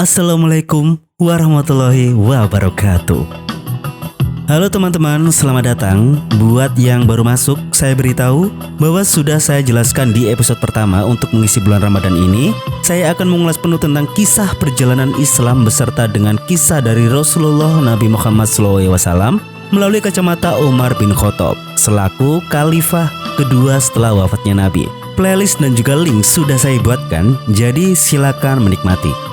Assalamualaikum warahmatullahi wabarakatuh. Halo teman-teman, selamat datang. Buat yang baru masuk, saya beritahu bahwa sudah saya jelaskan di episode pertama untuk mengisi bulan Ramadan ini. Saya akan mengulas penuh tentang kisah perjalanan Islam beserta dengan kisah dari Rasulullah Nabi Muhammad SAW melalui kacamata Umar bin Khattab selaku khalifah kedua setelah wafatnya Nabi. Playlist dan juga link sudah saya buatkan, jadi silakan menikmati.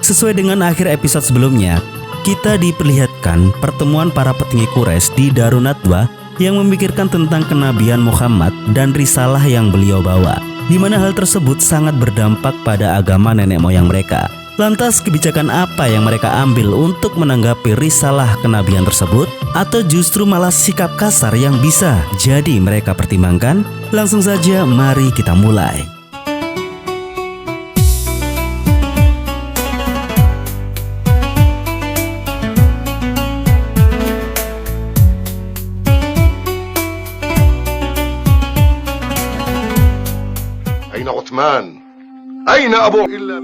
Sesuai dengan akhir episode sebelumnya, kita diperlihatkan pertemuan para petinggi Quraisy di Darun Nadwa yang memikirkan tentang kenabian Muhammad dan risalah yang beliau bawa, di mana hal tersebut sangat berdampak pada agama nenek moyang mereka. Lantas kebijakan apa yang mereka ambil untuk menanggapi risalah kenabian tersebut? Atau justru malah sikap kasar yang bisa jadi mereka pertimbangkan? Langsung saja mari kita mulai.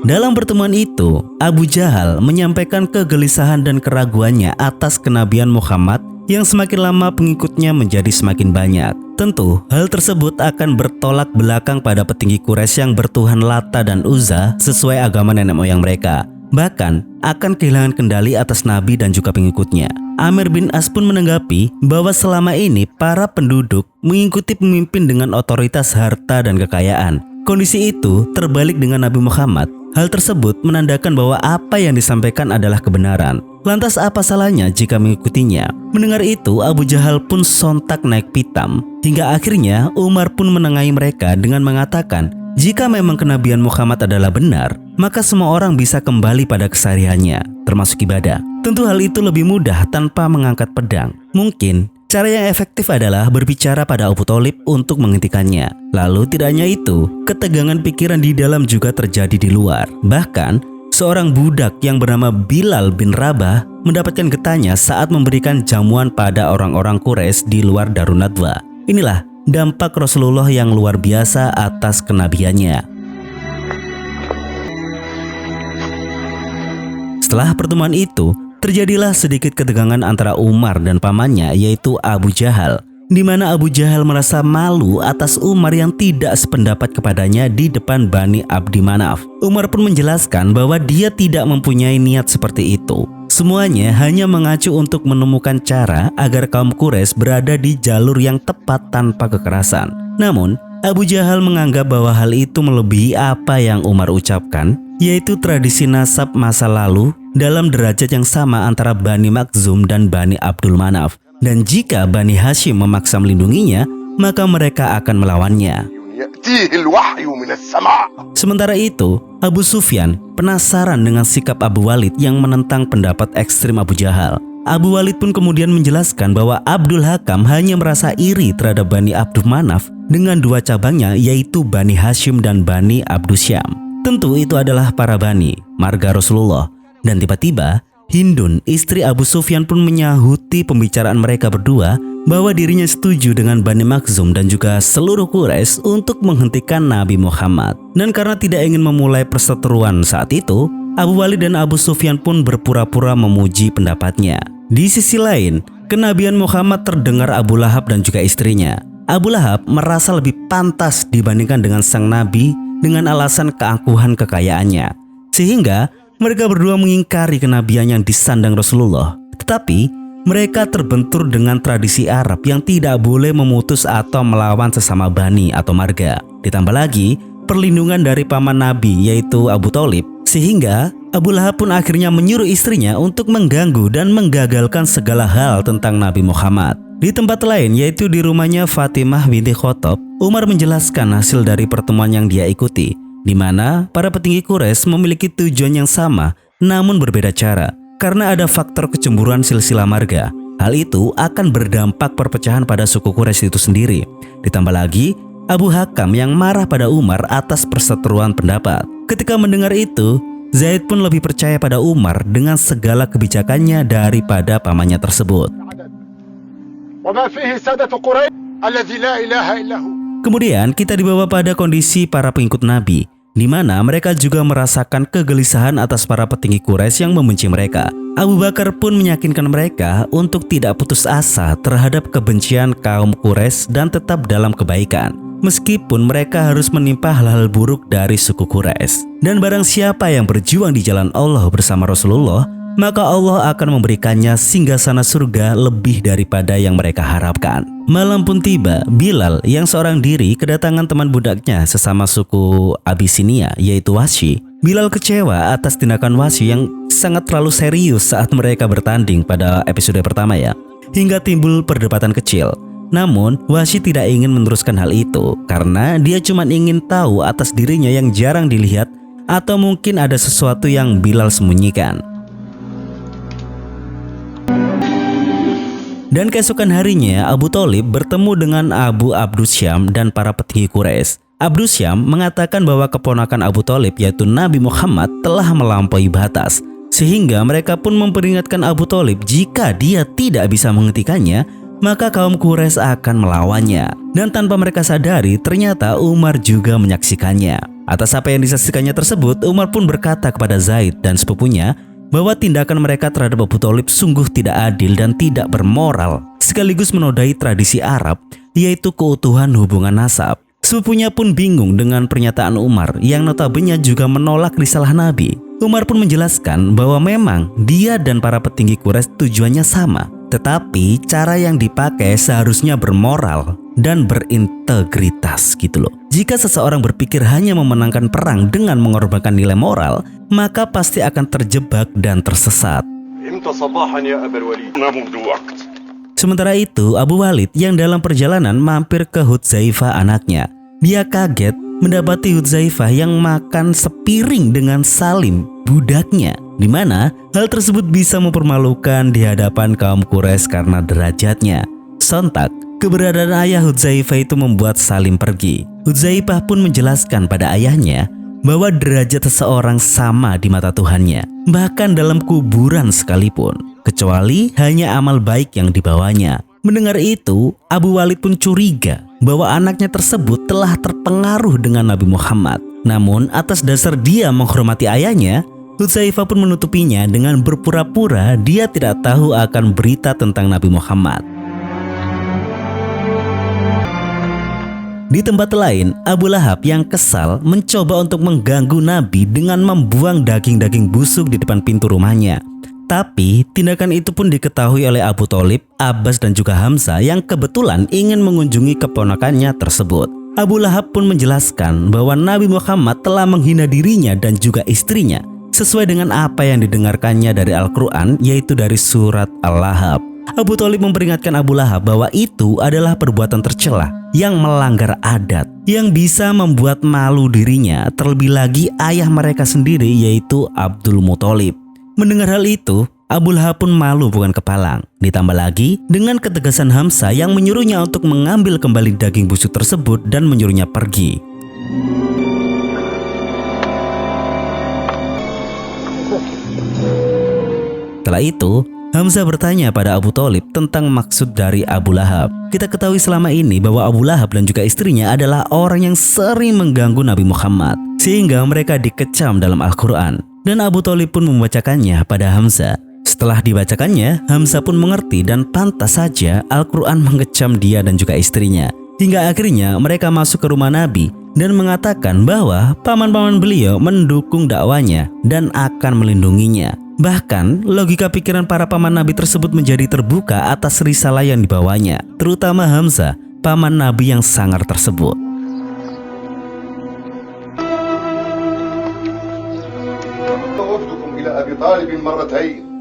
Dalam pertemuan itu, Abu Jahal menyampaikan kegelisahan dan keraguannya atas kenabian Muhammad yang semakin lama pengikutnya menjadi semakin banyak. Tentu, hal tersebut akan bertolak belakang pada petinggi Quraisy yang bertuhan Lata dan Uzza sesuai agama nenek moyang mereka. Bahkan, akan kehilangan kendali atas Nabi dan juga pengikutnya. Amir bin As pun menanggapi bahwa selama ini para penduduk mengikuti pemimpin dengan otoritas harta dan kekayaan. Kondisi itu terbalik dengan Nabi Muhammad. Hal tersebut menandakan bahwa apa yang disampaikan adalah kebenaran. Lantas apa salahnya jika mengikutinya? Mendengar itu, Abu Jahal pun sontak naik pitam. Hingga akhirnya Umar pun menengahi mereka dengan mengatakan, jika memang kenabian Muhammad adalah benar, maka semua orang bisa kembali pada kesehariannya, termasuk ibadah. Tentu hal itu lebih mudah tanpa mengangkat pedang. Mungkin cara yang efektif adalah berbicara pada Abu Thalib untuk menghentikannya. Lalu tidak hanya itu, ketegangan pikiran di dalam juga terjadi di luar. Bahkan, seorang budak yang bernama Bilal bin Rabah mendapatkan getahnya saat memberikan jamuan pada orang-orang Quraisy di luar Darun Nadwa. Inilah dampak Rasulullah yang luar biasa atas kenabiannya. Setelah pertemuan itu, terjadilah sedikit ketegangan antara Umar dan pamannya yaitu Abu Jahal, di mana Abu Jahal merasa malu atas Umar yang tidak sependapat kepadanya di depan Bani Abdi Manaf. Umar pun menjelaskan bahwa dia tidak mempunyai niat seperti itu. Semuanya hanya mengacu untuk menemukan cara agar kaum Quraisy berada di jalur yang tepat tanpa kekerasan. Namun, Abu Jahal menganggap bahwa hal itu melebihi apa yang Umar ucapkan, yaitu tradisi nasab masa lalu dalam derajat yang sama antara Bani Makhzum dan Bani Abdul Manaf. Dan jika Bani Hashim memaksa melindunginya, maka mereka akan melawannya. Sementara itu, Abu Sufyan penasaran dengan sikap Abu Walid yang menentang pendapat ekstrim Abu Jahal. Abu Walid pun kemudian menjelaskan bahwa Abdul Hakam hanya merasa iri terhadap Bani Abdul Manaf dengan dua cabangnya yaitu Bani Hashim dan Bani Abdus Syam. Tentu itu adalah para Bani, marga Rasulullah. Dan tiba-tiba, Hindun, istri Abu Sufyan pun menyahuti pembicaraan mereka berdua bahwa dirinya setuju dengan Bani Makhzum dan juga seluruh Quraisy untuk menghentikan Nabi Muhammad. Dan karena tidak ingin memulai perseteruan saat itu, Abu Walid dan Abu Sufyan pun berpura-pura memuji pendapatnya. Di sisi lain, kenabian Muhammad terdengar Abu Lahab dan juga istrinya. Abu Lahab merasa lebih pantas dibandingkan dengan sang Nabi dengan alasan keangkuhan kekayaannya. Sehingga mereka berdua mengingkari kenabian yang disandang Rasulullah. Tetapi mereka terbentur dengan tradisi Arab yang tidak boleh memutus atau melawan sesama bani atau marga. Ditambah lagi perlindungan dari paman Nabi yaitu Abu Thalib. Sehingga Abu Lahab pun akhirnya menyuruh istrinya untuk mengganggu dan menggagalkan segala hal tentang Nabi Muhammad. Di tempat lain yaitu di rumahnya Fatimah binti Khattab, Umar menjelaskan hasil dari pertemuan yang dia ikuti, di mana para petinggi Quraisy memiliki tujuan yang sama namun berbeda cara karena ada faktor kecemburuan silsilah marga. Hal itu akan berdampak perpecahan pada suku Quraisy itu sendiri. Ditambah lagi Abu Hakam yang marah pada Umar atas perseteruan pendapat. Ketika mendengar itu, Zaid pun lebih percaya pada Umar dengan segala kebijakannya daripada pamannya tersebut. Kemudian kita dibawa pada kondisi para pengikut Nabi di mana mereka juga merasakan kegelisahan atas para petinggi Quraisy yang membenci mereka. Abu Bakar pun meyakinkan mereka untuk tidak putus asa terhadap kebencian kaum Quraisy dan tetap dalam kebaikan, meskipun mereka harus menimpa hal-hal buruk dari suku Quraisy. Dan barang siapa yang berjuang di jalan Allah bersama Rasulullah, maka Allah akan memberikannya singgasana surga lebih daripada yang mereka harapkan. Malam pun tiba, Bilal yang seorang diri kedatangan teman budaknya sesama suku Abisinia, yaitu Wahsy. Bilal kecewa atas tindakan Wahsy yang sangat terlalu serius saat mereka bertanding pada episode pertama ya, hingga timbul perdebatan kecil. Namun Wahsy tidak ingin meneruskan hal itu karena dia cuma ingin tahu atas dirinya yang jarang dilihat, atau mungkin ada sesuatu yang Bilal sembunyikan. Dan keesokan harinya Abu Thalib bertemu dengan Abu Abdusyam dan para petinggi Quraisy. Abdusyam mengatakan bahwa keponakan Abu Thalib yaitu Nabi Muhammad telah melampaui batas, sehingga mereka pun memperingatkan Abu Thalib jika dia tidak bisa menghentikannya, maka kaum Quraisy akan melawannya. Dan tanpa mereka sadari, ternyata Umar juga menyaksikannya. Atas apa yang disaksikannya tersebut, Umar pun berkata kepada Zaid dan sepupunya bahwa tindakan mereka terhadap Abu Thalib sungguh tidak adil dan tidak bermoral, sekaligus menodai tradisi Arab, yaitu keutuhan hubungan nasab. Sepupunya pun bingung dengan pernyataan Umar yang notabene juga menolak risalah Nabi. Umar pun menjelaskan bahwa memang dia dan para petinggi Quraisy tujuannya sama, tetapi cara yang dipakai seharusnya bermoral dan berintegritas gitu loh. Jika seseorang berpikir hanya memenangkan perang dengan mengorbankan nilai moral, maka pasti akan terjebak dan tersesat. Sementara itu, Abu Walid yang dalam perjalanan mampir ke Hudzaifah anaknya. Dia kaget mendapati Hudzaifah yang makan sepiring dengan Salim, budaknya, di mana hal tersebut bisa mempermalukan di hadapan kaum Quraisy karena derajatnya. Sontak, keberadaan ayah Hudzaifah itu membuat Salim pergi. Hudzaifah pun menjelaskan pada ayahnya bahwa derajat seseorang sama di mata Tuhannya, bahkan dalam kuburan sekalipun, kecuali hanya amal baik yang dibawanya. Mendengar itu, Abu Walid pun curiga bahwa anaknya tersebut telah terpengaruh dengan Nabi Muhammad. Namun atas dasar dia menghormati ayahnya, Hudzaifah pun menutupinya dengan berpura-pura dia tidak tahu akan berita tentang Nabi Muhammad. Di tempat lain, Abu Lahab yang kesal mencoba untuk mengganggu Nabi dengan membuang daging-daging busuk di depan pintu rumahnya. Tapi tindakan itu pun diketahui oleh Abu Thalib, Abbas dan juga Hamzah yang kebetulan ingin mengunjungi keponakannya tersebut. Abu Lahab pun menjelaskan bahwa Nabi Muhammad telah menghina dirinya dan juga istrinya sesuai dengan apa yang didengarkannya dari Al-Quran, yaitu dari surat Al-Lahab. Abu Thalib memperingatkan Abu Lahab bahwa itu adalah perbuatan tercela yang melanggar adat, yang bisa membuat malu dirinya, terlebih lagi ayah mereka sendiri yaitu Abdul Muthalib. Mendengar hal itu, Abu Lahab pun malu bukan kepalang. Ditambah lagi dengan ketegasan Hamzah yang menyuruhnya untuk mengambil kembali daging busuk tersebut dan menyuruhnya pergi. Setelah itu, Hamzah bertanya pada Abu Thalib tentang maksud dari Abu Lahab. Kita ketahui selama ini bahwa Abu Lahab dan juga istrinya adalah orang yang sering mengganggu Nabi Muhammad, sehingga mereka dikecam dalam Al-Quran. Dan Abu Thalib pun membacakannya pada Hamzah. Setelah dibacakannya, Hamzah pun mengerti dan pantas saja Al-Quran mengecam dia dan juga istrinya. Hingga akhirnya mereka masuk ke rumah Nabi dan mengatakan bahwa paman-paman beliau mendukung dakwanya dan akan melindunginya. Bahkan logika pikiran para paman Nabi tersebut menjadi terbuka atas risalah yang dibawanya, terutama Hamzah, paman Nabi yang sangar tersebut.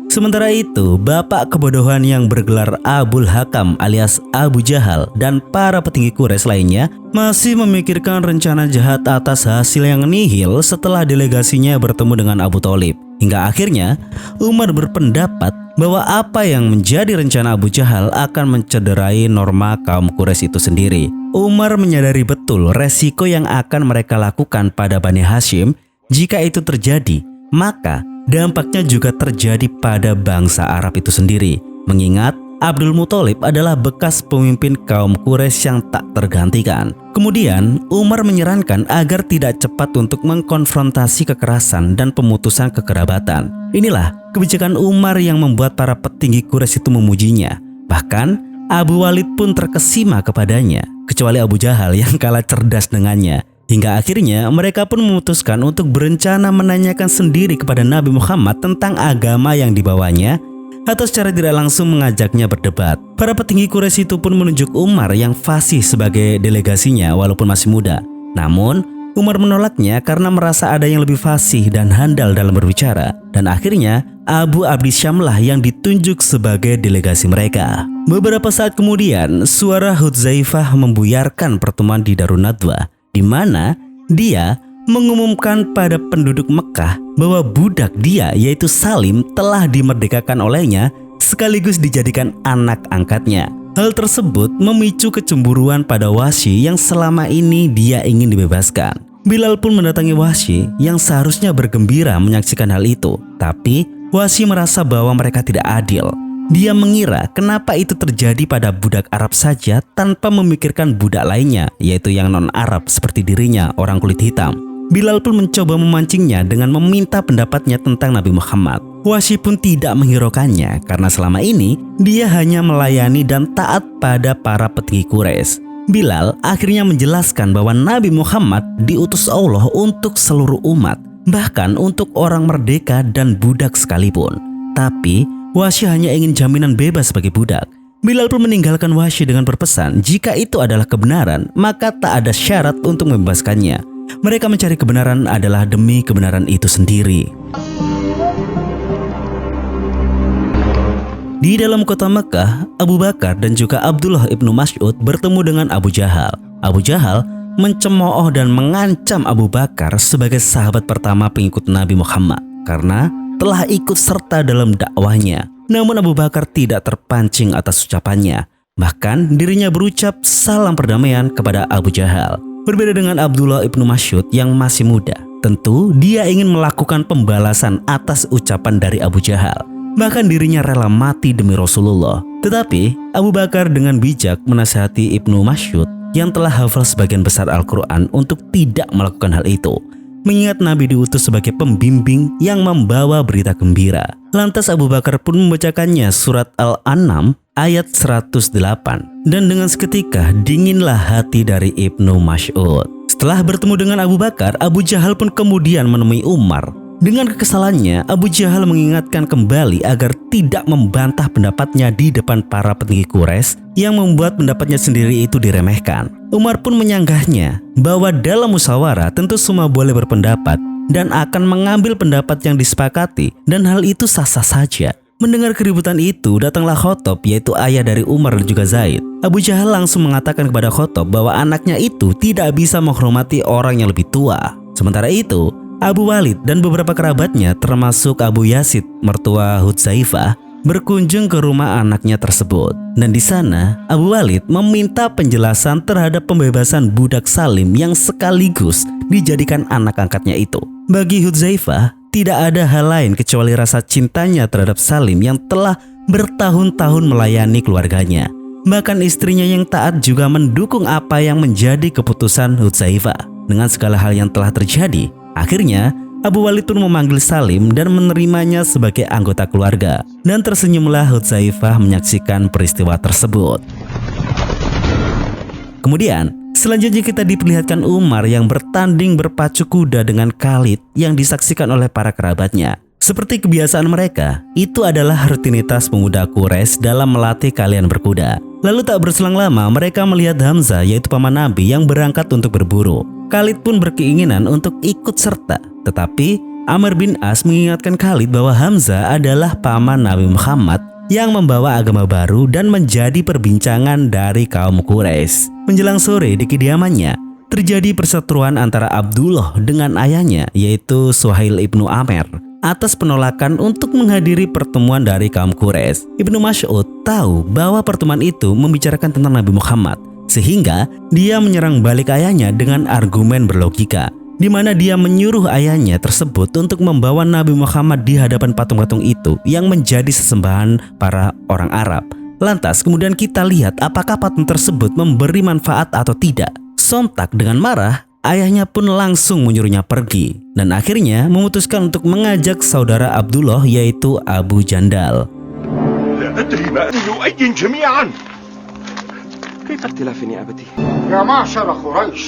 Sementara itu, bapak kebodohan yang bergelar Abul Hakam alias Abu Jahal dan para petinggi Quraisy lainnya masih memikirkan rencana jahat atas hasil yang nihil setelah delegasinya bertemu dengan Abu Thalib. Hingga akhirnya Umar berpendapat bahwa apa yang menjadi rencana Abu Jahal akan mencederai norma kaum Quraisy itu sendiri. Umar menyadari betul resiko yang akan mereka lakukan pada Bani Hashim. Jika itu terjadi, maka dampaknya juga terjadi pada bangsa Arab itu sendiri. Mengingat Abdul Muthalib adalah bekas pemimpin kaum Quraisy yang tak tergantikan. Kemudian Umar menyarankan agar tidak cepat untuk mengkonfrontasi kekerasan dan pemutusan kekerabatan. Inilah kebijakan Umar yang membuat para petinggi Quraisy itu memujinya. Bahkan Abu Walid pun terkesima kepadanya, kecuali Abu Jahal yang kalah cerdas dengannya. Hingga akhirnya mereka pun memutuskan untuk berencana menanyakan sendiri kepada Nabi Muhammad tentang agama yang dibawanya, atau secara tidak langsung mengajaknya berdebat. Para petinggi Quraisy itu pun menunjuk Umar yang fasih sebagai delegasinya walaupun masih muda. Namun Umar menolaknya karena merasa ada yang lebih fasih dan handal dalam berbicara. Dan akhirnya Abu Abdi Syamlah yang ditunjuk sebagai delegasi mereka. Beberapa saat kemudian suara Hudzaifah membuyarkan pertemuan di Darun Nadwa, di mana dia mengumumkan pada penduduk Mekah bahwa budak dia yaitu Salim telah dimerdekakan olehnya sekaligus dijadikan anak angkatnya. Hal tersebut memicu kecemburuan pada Wahsy yang selama ini dia ingin dibebaskan. Bilal pun mendatangi Wahsy yang seharusnya bergembira menyaksikan hal itu, tapi Wahsy merasa bahwa mereka tidak adil. Dia mengira kenapa itu terjadi pada budak Arab saja tanpa memikirkan budak lainnya, yaitu yang non-Arab seperti dirinya, orang kulit hitam. Bilal pun mencoba memancingnya dengan meminta pendapatnya tentang Nabi Muhammad. Wahsy pun tidak menghiraukannya karena selama ini dia hanya melayani dan taat pada para petinggi Quraisy. Bilal akhirnya menjelaskan bahwa Nabi Muhammad diutus Allah untuk seluruh umat, bahkan untuk orang merdeka dan budak sekalipun. Tapi Wahsy hanya ingin jaminan bebas sebagai budak. Bilal pun meninggalkan Wahsy dengan berpesan jika itu adalah kebenaran, maka tak ada syarat untuk membebaskannya. Mereka mencari kebenaran adalah demi kebenaran itu sendiri. Di dalam kota Mekah, Abu Bakar dan juga Abdullah ibnu Mas'ud bertemu dengan Abu Jahal. Abu Jahal mencemooh dan mengancam Abu Bakar sebagai sahabat pertama pengikut Nabi Muhammad karena telah ikut serta dalam dakwahnya. Namun Abu Bakar tidak terpancing atas ucapannya. Bahkan dirinya berucap salam perdamaian kepada Abu Jahal. Berbeda dengan Abdullah ibnu Mas'ud yang masih muda, tentu dia ingin melakukan pembalasan atas ucapan dari Abu Jahal. Bahkan dirinya rela mati demi Rasulullah. Tetapi Abu Bakar dengan bijak menasihati Ibnu Mas'ud yang telah hafal sebagian besar Al-Quran untuk tidak melakukan hal itu, mengingat Nabi diutus sebagai pembimbing yang membawa berita gembira. Lantas Abu Bakar pun membacakannya surat Al-An'am ayat 108. Dan dengan seketika dinginlah hati dari Ibnu Mas'ud. Setelah bertemu dengan Abu Bakar, Abu Jahal pun kemudian menemui Umar. Dengan kekesalannya, Abu Jahal mengingatkan kembali agar tidak membantah pendapatnya di depan para petinggi Quraisy yang membuat pendapatnya sendiri itu diremehkan. Umar pun menyanggahnya bahwa dalam musyawarah tentu semua boleh berpendapat dan akan mengambil pendapat yang disepakati, dan hal itu sah-sah saja. Mendengar keributan itu, datanglah Khattab, yaitu ayah dari Umar dan juga Zaid. Abu Jahal langsung mengatakan kepada Khattab bahwa anaknya itu tidak bisa menghormati orang yang lebih tua. Sementara itu, Abu Walid dan beberapa kerabatnya termasuk Abu Yazid, mertua Hudzaifah, berkunjung ke rumah anaknya tersebut. Dan di sana Abu Walid meminta penjelasan terhadap pembebasan budak Salim yang sekaligus dijadikan anak angkatnya itu. Bagi Hudzaifah, tidak ada hal lain kecuali rasa cintanya terhadap Salim yang telah bertahun-tahun melayani keluarganya. Bahkan istrinya yang taat juga mendukung apa yang menjadi keputusan Hudzaifah. Dengan segala hal yang telah terjadi, akhirnya Abu Walid pun memanggil Salim dan menerimanya sebagai anggota keluarga. Dan tersenyumlah Hudzaifah menyaksikan peristiwa tersebut. Kemudian selanjutnya kita diperlihatkan Umar yang bertanding berpacu kuda dengan Khalid yang disaksikan oleh para kerabatnya. Seperti kebiasaan mereka, itu adalah rutinitas pemuda Quraisy dalam melatih kalian berkuda. Lalu tak berselang lama mereka melihat Hamzah, yaitu paman Nabi yang berangkat untuk berburu. Khalid pun berkeinginan untuk ikut serta, tetapi Amr bin As mengingatkan Khalid bahwa Hamzah adalah paman Nabi Muhammad yang membawa agama baru dan menjadi perbincangan dari kaum Quraisy. Menjelang sore di kediamannya, terjadi perseteruan antara Abdullah dengan ayahnya, yaitu Suhail ibnu Amr, atas penolakan untuk menghadiri pertemuan dari kaum Quraisy. Ibnu Mas'ud tahu bahwa pertemuan itu membicarakan tentang Nabi Muhammad, sehingga dia menyerang balik ayahnya dengan argumen berlogika, di mana dia menyuruh ayahnya tersebut untuk membawa Nabi Muhammad di hadapan patung-patung itu yang menjadi sesembahan para orang Arab. Lantas kemudian kita lihat apakah patung tersebut memberi manfaat atau tidak. Sontak dengan marah, ayahnya pun langsung menyuruhnya pergi dan akhirnya memutuskan untuk mengajak saudara Abdullah yaitu Abu Jandal. لا أدري ما يؤين جميعا. كيف اختلاف يا أبتي؟ يا معشر قريش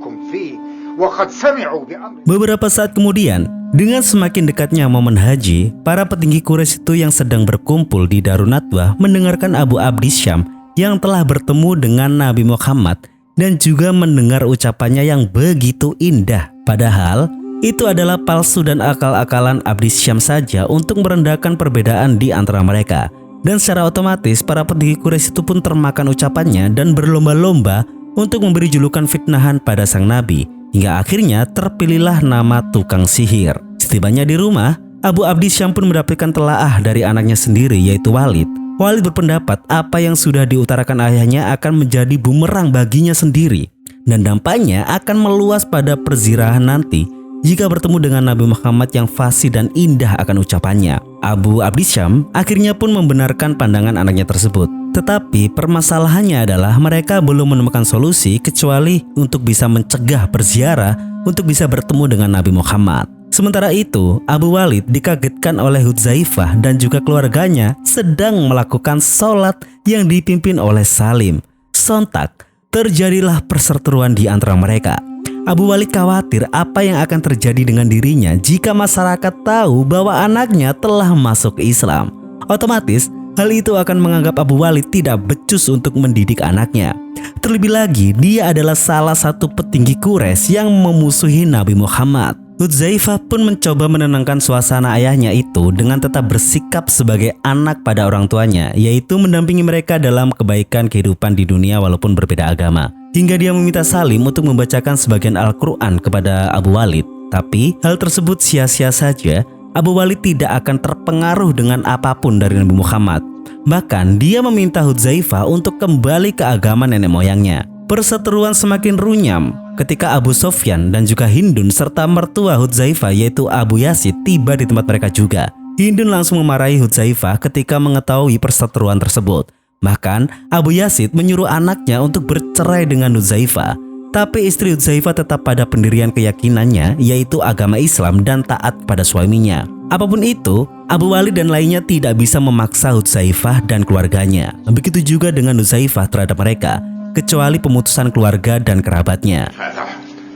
كن فيه وقد سمعوا بأمر. Beberapa saat kemudian, dengan semakin dekatnya momen haji, para petinggi Quraisy itu yang sedang berkumpul di Darun Nadwah mendengarkan Abu Abdi Syam yang telah bertemu dengan Nabi Muhammad dan juga mendengar ucapannya yang begitu indah. Padahal itu adalah palsu dan akal-akalan Abdi Syam saja untuk merendahkan perbedaan di antara mereka. Dan secara otomatis para petinggi Quraisy itu pun termakan ucapannya dan berlomba-lomba untuk memberi julukan fitnahan pada sang Nabi. Hingga akhirnya terpilihlah nama tukang sihir. Setibanya di rumah, Abu Abdi Syam pun mendapatkan telaah dari anaknya sendiri yaitu Walid. Walid berpendapat apa yang sudah diutarakan ayahnya akan menjadi bumerang baginya sendiri. Dan dampaknya akan meluas pada perzirahan nanti jika bertemu dengan Nabi Muhammad yang fasih dan indah akan ucapannya. Abu Abdi Syam akhirnya pun membenarkan pandangan anaknya tersebut. Tetapi permasalahannya adalah mereka belum menemukan solusi kecuali untuk bisa mencegah berziarah untuk bisa bertemu dengan Nabi Muhammad. Sementara itu, Abu Walid dikagetkan oleh Hudzaifah dan juga keluarganya sedang melakukan sholat yang dipimpin oleh Salim. Sontak, terjadilah perseteruan di antara mereka. Abu Walid khawatir apa yang akan terjadi dengan dirinya jika masyarakat tahu bahwa anaknya telah masuk Islam. Otomatis, hal itu akan menganggap Abu Walid tidak becus untuk mendidik anaknya. Terlebih lagi, dia adalah salah satu petinggi Quraisy yang memusuhi Nabi Muhammad. Hudzaifah pun mencoba menenangkan suasana ayahnya itu dengan tetap bersikap sebagai anak pada orang tuanya, yaitu mendampingi mereka dalam kebaikan kehidupan di dunia walaupun berbeda agama. Hingga dia meminta Salim untuk membacakan sebagian Al-Quran kepada Abu Walid. Tapi hal tersebut sia-sia saja. Abu Walid tidak akan terpengaruh dengan apapun dari Nabi Muhammad. Bahkan dia meminta Hudzaifah untuk kembali ke agama nenek moyangnya. Perseteruan semakin runyam ketika Abu Sofyan dan juga Hindun serta mertua Hudzaifah yaitu Abu Yazid tiba di tempat mereka juga. Hindun langsung memarahi Hudzaifah ketika mengetahui perseteruan tersebut. Bahkan Abu Yazid menyuruh anaknya untuk bercerai dengan Hudzaifah. Tapi istri Hudzaifah tetap pada pendirian keyakinannya yaitu agama Islam dan taat pada suaminya. Apapun itu, Abu Walid dan lainnya tidak bisa memaksa Hudzaifah dan keluarganya. Begitu juga dengan Hudzaifah terhadap mereka, kecuali pemutusan keluarga dan kerabatnya.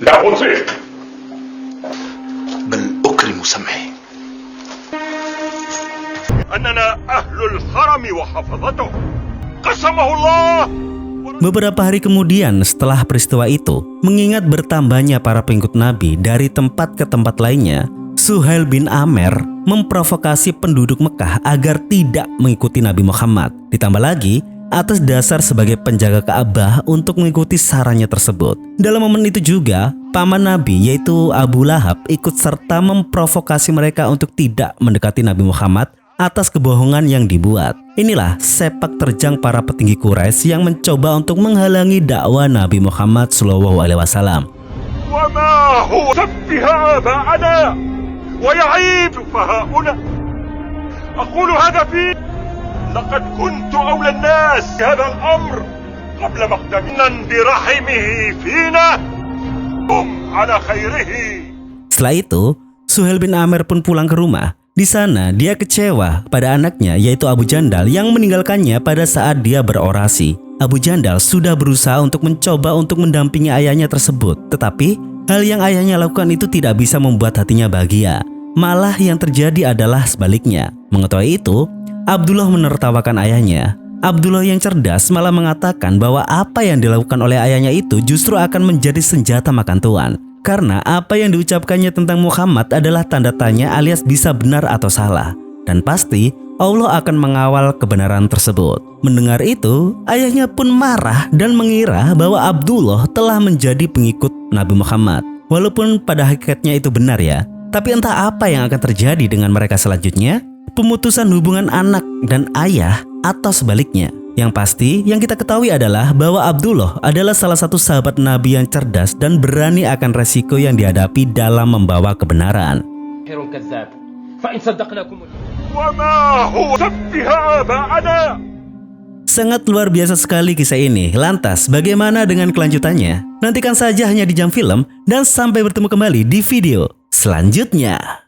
لا أطيق بل أكرم سمعي أننا أهل الحرم وحفظته قسمه الله. Beberapa hari kemudian setelah peristiwa itu, mengingat bertambahnya para pengikut Nabi dari tempat ke tempat lainnya, Suhail bin Amr memprovokasi penduduk Mekah agar tidak mengikuti Nabi Muhammad. Ditambah lagi, atas dasar sebagai penjaga Ka'bah untuk mengikuti sarannya tersebut. Dalam momen itu juga, paman Nabi yaitu Abu Lahab ikut serta memprovokasi mereka untuk tidak mendekati Nabi Muhammad atas kebohongan yang dibuat. Inilah sepak terjang para petinggi Quraisy yang mencoba untuk menghalangi dakwah Nabi Muhammad SAW. وما هو سفه آباءنا ويعيب سفهاؤنا. أقول هذا في لقد كنت أولى الناس بهذا الأمر قبل مقدمنا برحمه فينا هم على خيره. Setelah itu, Suhail bin Amr pun pulang ke rumah. Di sana dia kecewa pada anaknya yaitu Abu Jandal yang meninggalkannya pada saat dia berorasi. Abu Jandal sudah berusaha untuk mencoba untuk mendampingi ayahnya tersebut, tetapi hal yang ayahnya lakukan itu tidak bisa membuat hatinya bahagia. Malah yang terjadi adalah sebaliknya. Mengetahui itu, Abdullah menertawakan ayahnya. Abdullah yang cerdas malah mengatakan bahwa apa yang dilakukan oleh ayahnya itu justru akan menjadi senjata makan tuan. Karena apa yang diucapkannya tentang Muhammad adalah tanda tanya alias bisa benar atau salah. Dan pasti Allah akan mengawal kebenaran tersebut. Mendengar itu, ayahnya pun marah dan mengira bahwa Abdullah telah menjadi pengikut Nabi Muhammad. Walaupun pada hakikatnya itu benar ya. Tapi entah apa yang akan terjadi dengan mereka selanjutnya. Pemutusan hubungan anak dan ayah atau sebaliknya. Yang pasti yang kita ketahui adalah bahwa Abdullah adalah salah satu sahabat Nabi yang cerdas dan berani akan resiko yang dihadapi dalam membawa kebenaran. وما هو سفه آباءنا Sangat luar biasa sekali kisah ini. Lantas, bagaimana dengan kelanjutannya? Nantikan saja hanya di Jam Film dan sampai bertemu kembali di video selanjutnya.